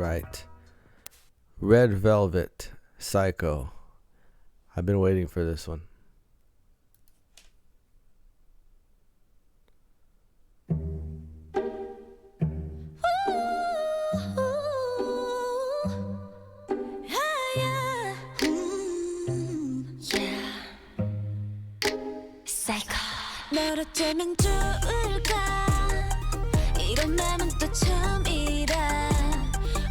right. Red Velvet, Psycho. I've been waiting for this one. 널 어쩌면 좋을까 이런 맘은 또 처음이라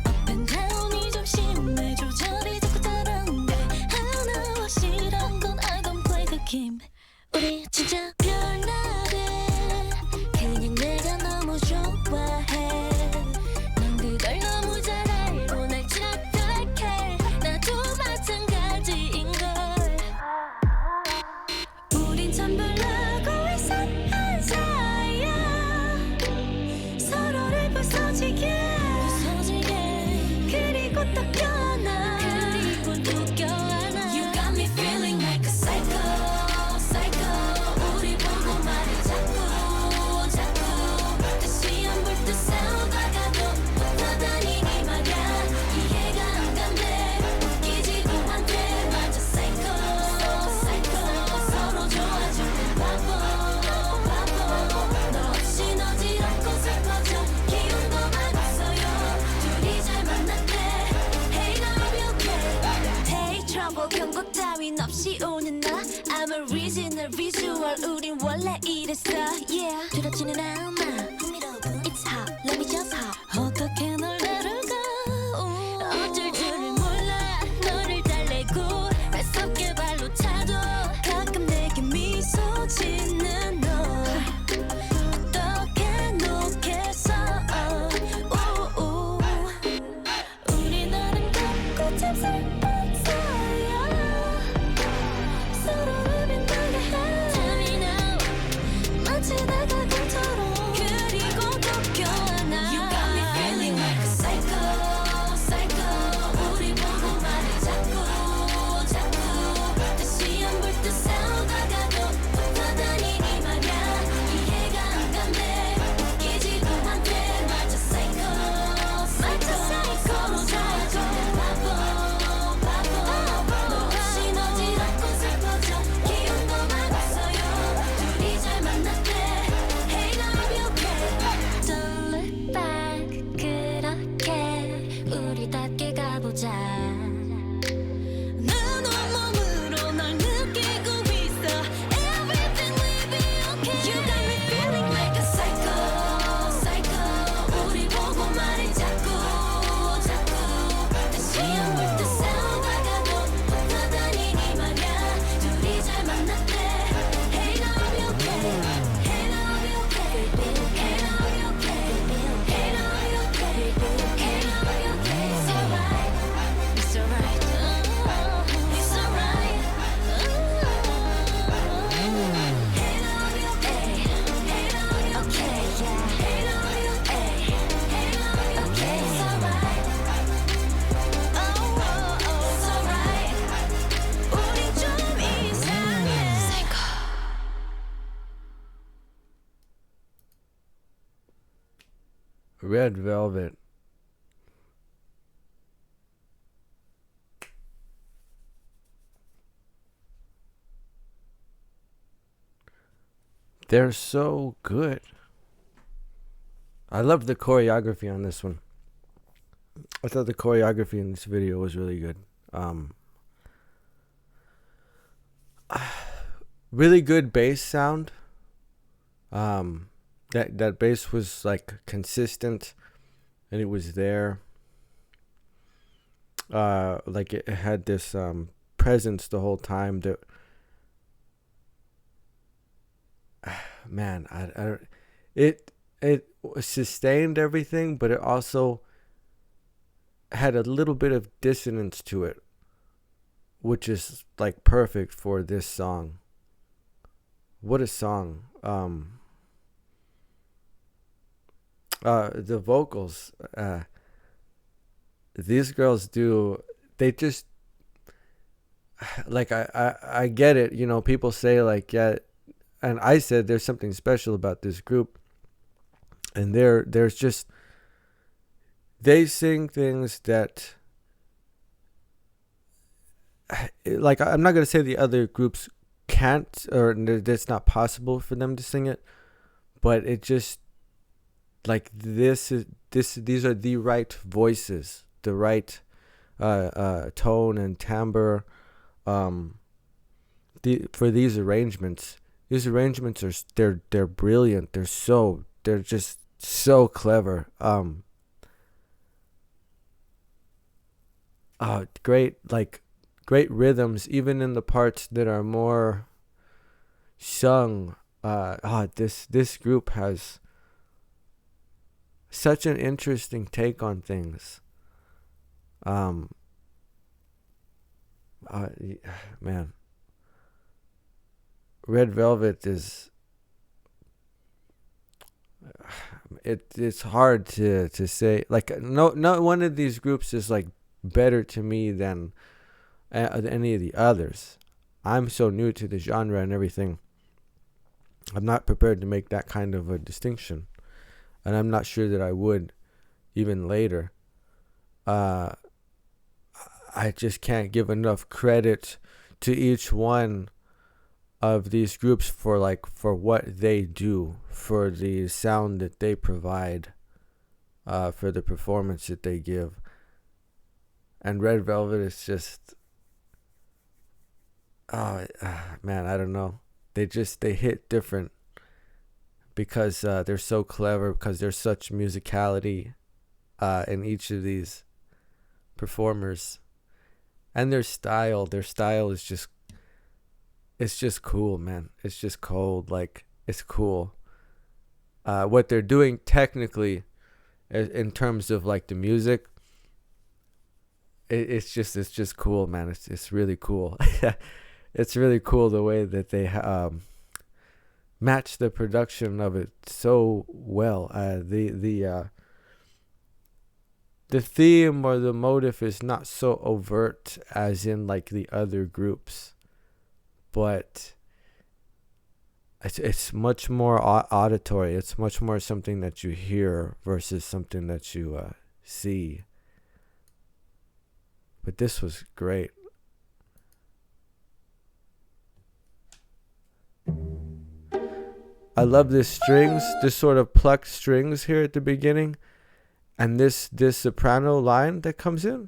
Up and down이 좀 심해 조절이 자꾸 다른데 하나 확실한 건 I don't play the game 우리 진짜 별나래 그냥 내가 너무 좋아해 넌 그걸 너무 잘 알고 날 착각해 나도 마찬가지인걸 우린 참 별나고 이상한 사이야 서로를 부서지게 그리고 또 껴안아 그리고 또 껴안아 You got me feeling like a psycho psycho 우리 보고 말해 자꾸 다시 안 볼 듯 싸우다가도 붙어다니니 말야 이해가 안 간대 웃기지도 않대 맞아 psycho psycho 서로 좋아질 바보 너 없이 너지럽고 슬퍼져 기운도 많았어요 둘이 잘 만났대 Hey love you okay Hey trouble 경고 따윈 없이 오는 나 I'm a original visual 우린 원래 이랬어 Yeah 두렵지는 않아 It's hot let me just hop 어떻게 널 다룰까 어쩔 줄을 몰라 너를 달래고 뺏어게 발로 차도 가끔 내게 미소 짓는 너 어떻게 놓겠어 우리 나름 같고 참 슬픈 사이야 서로를 빛나게 해 Tell me now 마치 내가 강처럼 그리고 또 껴안아 You got me feeling like a psycho psycho 우리 보고 말해 자꾸 다시 안 볼 듯 싸우다가도 붙어다니니 말야 이해가 안 간대 웃기지도 않대 맞아 psycho 서로 좋아져 바보 너 없이 너지럽고 슬퍼져 기운도 많았어요 둘이 잘 만났대 Hey love you okay Don't look back 그렇게 우리답게 가보자 난 온몸으로 널 느끼고 있어 Everything will be okay You got me feeling like a psycho psycho 우리 보고 말해 자꾸 다시 안 볼 듯 싸우다가도 붙어다니니 말야 둘이 잘 만났대 Hey love you okay Hey love you okay Hey love you okay Hey love you okay Hey love you okay It's alright It's alright It's alright Hey love you okay Hey love you okay yeah Hey love you okay Hey love you okay It's alright It's alright 우린 좀 이상해 Psycho Red Velvet. They're so good. I love the choreography on this one. I thought the choreography in this video was really good. Really good bass sound. That bass was like consistent, and it was there. Like it had this presence the whole time. That man, I don't. It sustained everything, but it also had a little bit of dissonance to it, which is like perfect for this song. What a song. The vocals, these girls do, they just, like, I get it, you know, people say like, yeah, and I said there's something special about this group, and there's just, they sing things that, like, I'm not gonna say the other groups can't, or it's not possible for them to sing it, but it just, like, these are the right voices, the right tone and timbre, for these arrangements. These arrangements are they're brilliant. They're just so clever. Great rhythms, even in the parts that are more sung. This group has such an interesting take on things. Man, Red Velvet is, it's hard to say, like, no, not one of these groups is like better to me than any of the others. I'm so new to the genre and everything. I'm not prepared to make that kind of a distinction, and I'm not sure that I would even later. I just can't give enough credit to each one of these groups for what they do, for the sound that they provide, for the performance that they give. And Red Velvet is just, man, I don't know. They hit different because they're so clever, because there's such musicality in each of these performers, and their style is just, it's just cool, man. It's just cold. Like, it's cool. What they're doing technically, in terms of like the music, it's just cool, man. It's really cool. It's really cool the way that they match the production of it so well. The theme or the motive is not so overt as in like the other groups, but it's much more auditory. It's much more something that you hear versus something that you see. But this was great. I love this strings, this sort of plucked strings here at the beginning, and this soprano line that comes in.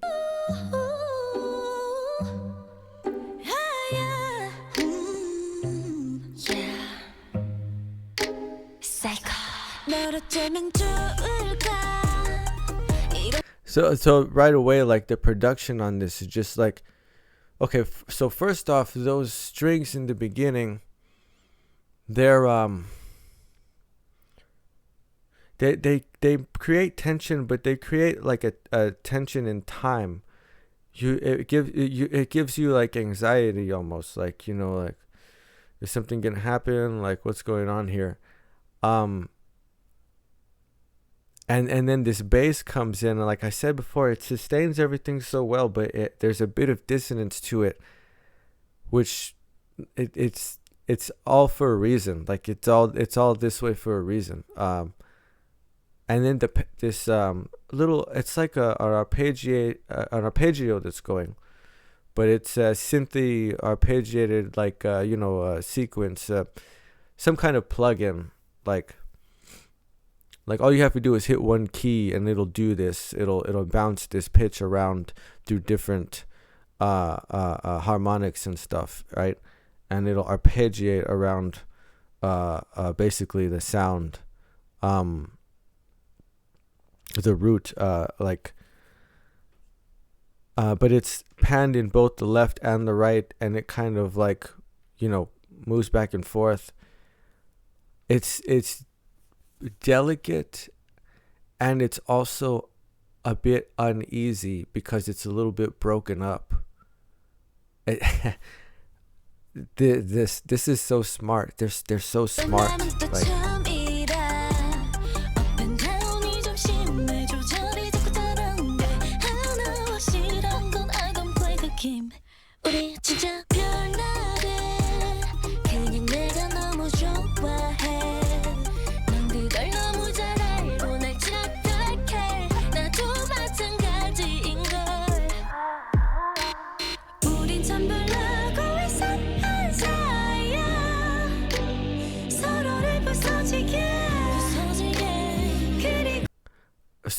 So right away, like, the production on this is just like, okay, so first off, those strings in the beginning, they're they create tension, but they create like a tension in time. It gives you like anxiety almost, like, you know, like, is something gonna happen, like, what's going on here? And then this bass comes in, and like I said before, it sustains everything so well, but there's a bit of dissonance to it, which it's all for a reason. Like, it's all this way for a reason. And then this little, it's like an arpeggio that's going, but it's a synthy arpeggiated, like, sequence, some kind of plug-in, like all you have to do is hit one key and it'll do this. It'll bounce this pitch around through different harmonics and stuff, right? And it'll arpeggiate around basically the sound, the root, but it's panned in both the left and the right, and it kind of, like, moves back and forth. It's delicate, and it's also a bit uneasy because it's a little bit broken up. This is so smart. They're so smart. Like,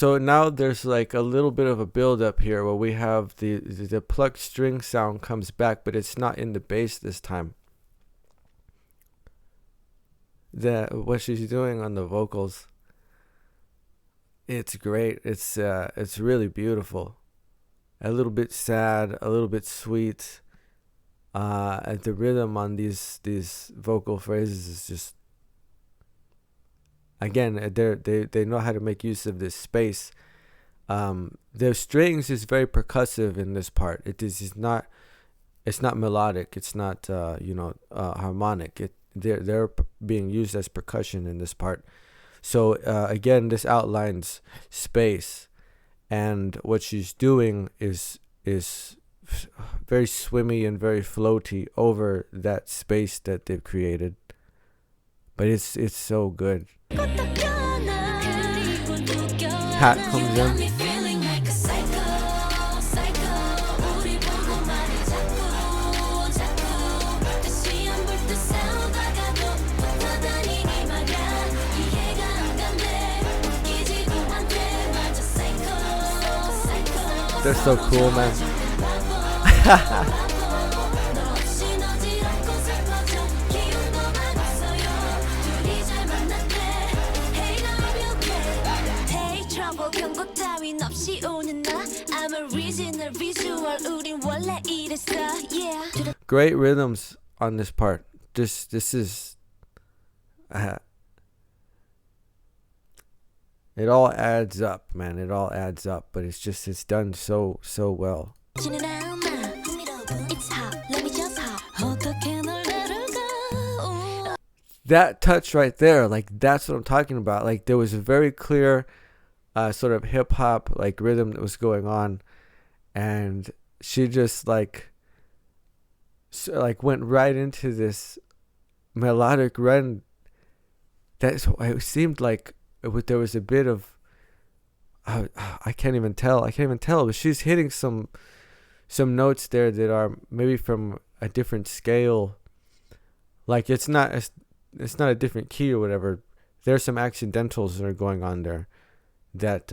so now there's like a little bit of a build up here where we have the plucked string sound comes back, but it's not in the bass this time. What she's doing on the vocals, it's great. It's really beautiful. A little bit sad, a little bit sweet. And the rhythm on these vocal phrases is just, again, they know how to make use of this space. The strings is very percussive in this part. It's not melodic. It's not harmonic. They're being used as percussion in this part. So again, this outlines space, and what she's doing is very swimmy and very floaty over that space that they've created. But it's so good. Hat comes in. They're so cool, man. Great rhythms on this part. This is it all adds up, man. It all adds up, but it's done so well. That touch right there, like, that's what I'm talking about. Like, there was a very clear sort of hip hop like rhythm that was going on, and she just like went right into this melodic run. It seemed like there was a bit of I can't even tell, but she's hitting some notes there that are maybe from a different scale. Like, it's not a different key or whatever. There's some accidentals that are going on there that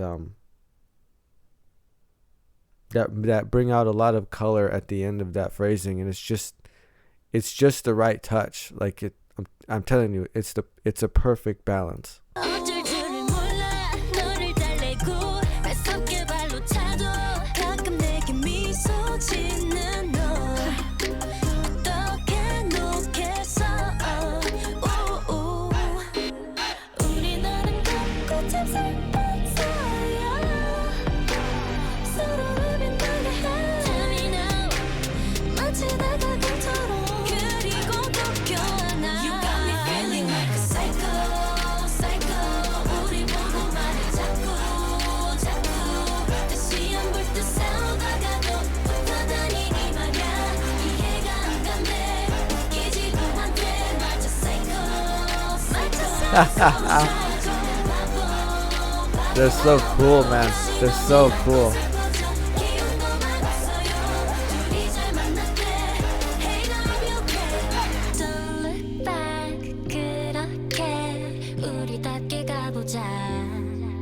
bring out a lot of color at the end of that phrasing, and it's just the right touch. Like, I'm telling you, it's a perfect balance. They're so cool, man. They're so cool.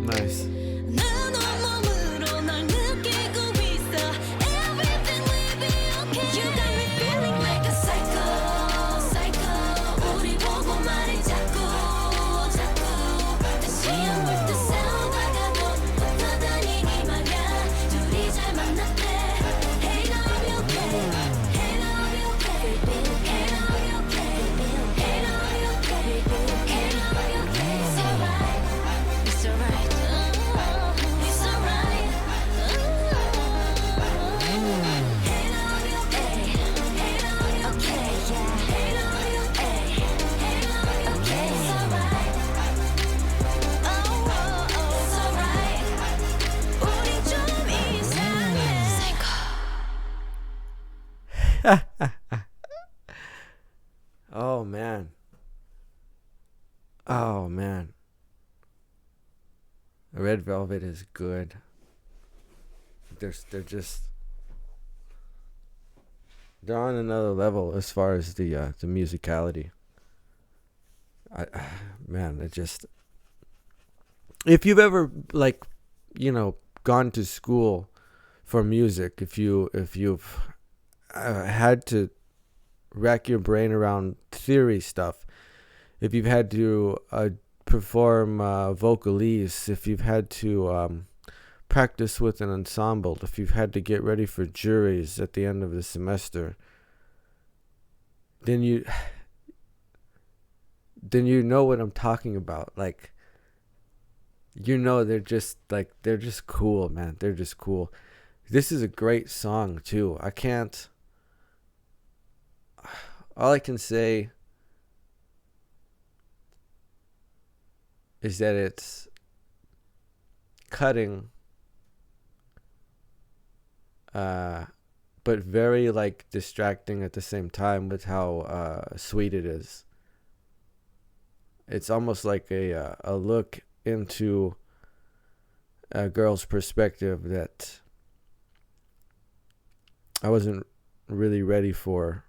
Nice. Oh man. Oh man. Red Velvet is good. They're on another level as far as the musicality. Man, it just, if you've ever like gone to school for music, if you've had to rack your brain around theory stuff, if you've had to perform vocalese, if you've had to practice with an ensemble, if you've had to get ready for juries at the end of the semester, then you know what I'm talking about. Like, they're just cool, man. They're just cool. This is a great song too. All I can say is that it's cutting, but very like distracting at the same time with how sweet it is. It's almost like a look into a girl's perspective that I wasn't really ready for.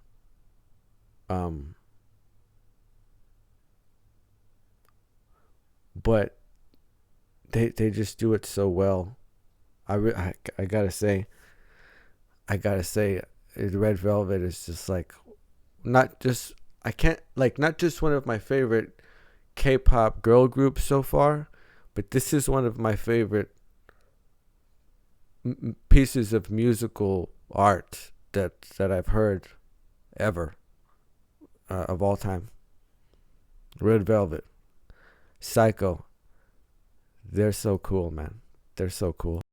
But they just do it so well. I gotta say, Red Velvet is just like, not just one of my favorite K-pop girl groups so far, but this is one of my favorite pieces of musical art that I've heard ever, of all time. Red Velvet, Psycho. They're so cool, man. They're so cool.